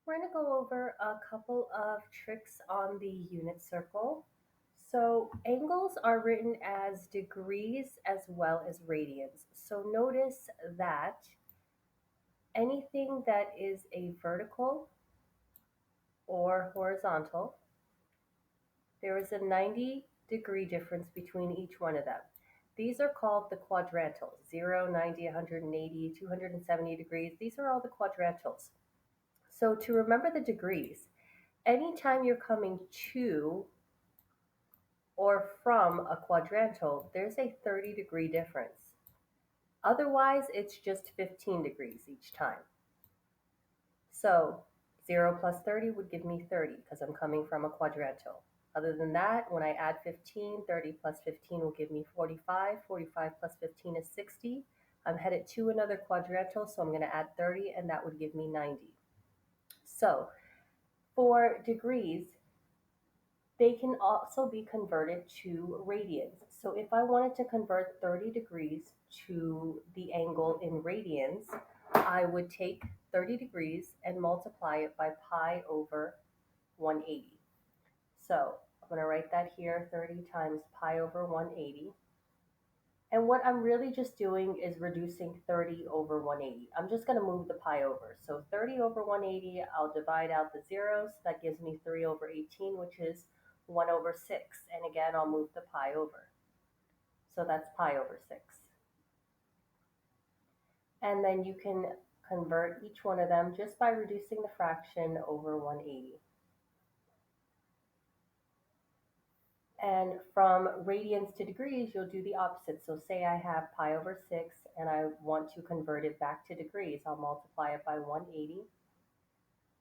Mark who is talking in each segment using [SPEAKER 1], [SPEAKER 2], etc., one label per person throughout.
[SPEAKER 1] We're going to go over a couple of tricks on the unit circle. So, angles are written as degrees as well as radians. So, notice that anything that is a vertical or horizontal, there is a 90-degree difference between each one of them. These are called the quadrantals 0, 90, 180, 270 degrees. These are all the quadrantals. So, to remember the degrees, anytime you're coming to or from a quadrantal, there's a 30-degree difference. Otherwise, it's just 15 degrees each time. So 0 plus 30 would give me 30 because I'm coming from a quadrantal. Other than that, when I add 15, 30 plus 15 will give me 45. 45 plus 15 is 60. I'm headed to another quadrantal, so I'm going to add 30, and that would give me 90. So for degrees, they can also be converted to radians. So if I wanted to convert 30 degrees to the angle in radians, I would take 30 degrees and multiply it by pi over 180. So I'm going to write that here, 30 times pi over 180. And what I'm really just doing is reducing 30 over 180. I'm just going to move the pi over. So 30 over 180, I'll divide out the zeros. That gives me 3 over 18, which is 1 over 6. And again, I'll move the pi over. So that's pi over 6. And then you can convert each one of them just by reducing the fraction over 180. And from radians to degrees, you'll do the opposite. So say I have pi over 6 and I want to convert it back to degrees. I'll multiply it by 180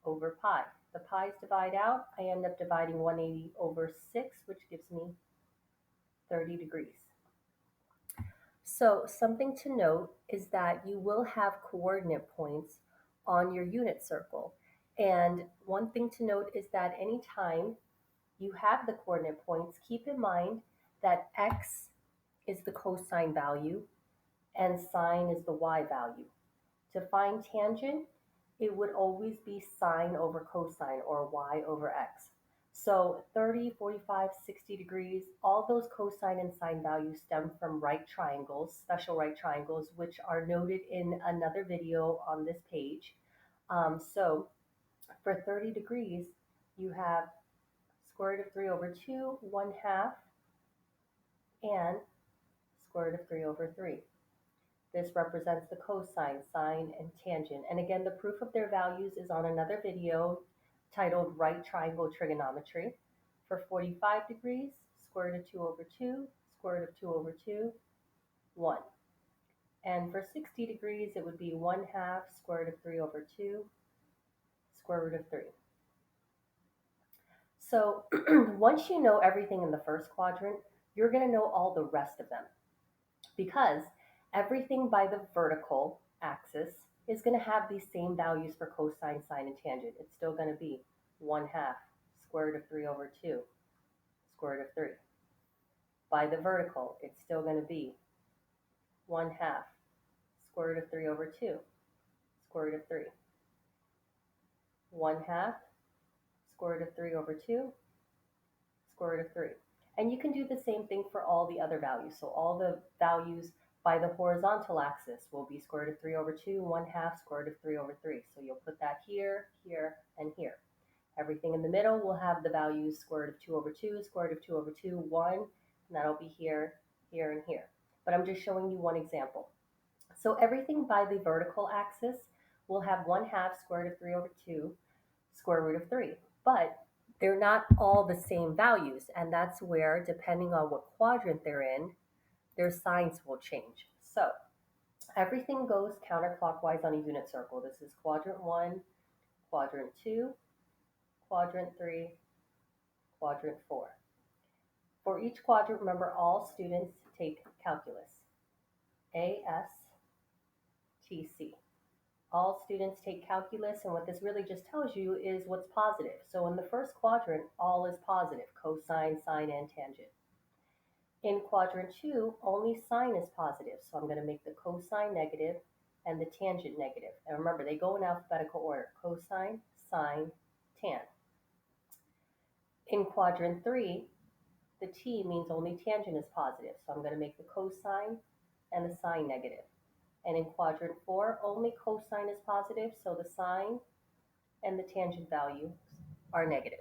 [SPEAKER 1] over pi. The pi's divide out. I end up dividing 180 over 6, which gives me 30 degrees. So something to note is that you will have coordinate points on your unit circle. And one thing to note is that anytime you have the coordinate points, keep in mind that x is the cosine value and sine is the y value. To find tangent, it would always be sine over cosine or y over x. So 30, 45, 60 degrees, all those cosine and sine values stem from right triangles, special right triangles, which are noted in another video on this page. So for 30 degrees, you have square root of 3 over 2, 1 half, and square root of 3 over 3. This represents the cosine, sine, and tangent. And again, the proof of their values is on another video titled Right Triangle Trigonometry. For 45 degrees, square root of 2 over 2, square root of 2 over 2, 1. And for 60 degrees, it would be 1 half square root of 3 over 2, square root of 3. So once you know everything in the first quadrant, you're going to know all the rest of them because everything by the vertical axis is going to have these same values for cosine, sine, and tangent. It's still going to be 1 half square root of 3 over 2, square root of 3. By the vertical, it's still going to be 1 half square root of 3 over 2, square root of 3. 1 half square root of 3 over 2, square root of 3. And you can do the same thing for all the other values. So all the values by the horizontal axis will be square root of 3 over 2, 1 half square root of 3 over 3. So you'll put that here, here, and here. Everything in the middle will have the values square root of 2 over 2, square root of 2 over 2, 1, and that'll be here, here, and here. But I'm just showing you one example. So everything by the vertical axis will have 1 half square root of 3 over 2, square root of 3. But they're not all the same values, and that's where, depending on what quadrant they're in, their signs will change. So everything goes counterclockwise on a unit circle. This is quadrant 1, quadrant 2, quadrant 3, quadrant 4. For each quadrant, remember all students take calculus, ASTC. All students take calculus, and what this really just tells you is what's positive. So in the first quadrant, all is positive, cosine, sine, and tangent. In quadrant 2, only sine is positive, so I'm going to make the cosine negative and the tangent negative. And remember, they go in alphabetical order, cosine, cosine tan. In quadrant 3, the t means only tangent is positive, so I'm going to make the cosine and the sine negative. And in quadrant 4, only cosine is positive, so the sine and the tangent values are negative.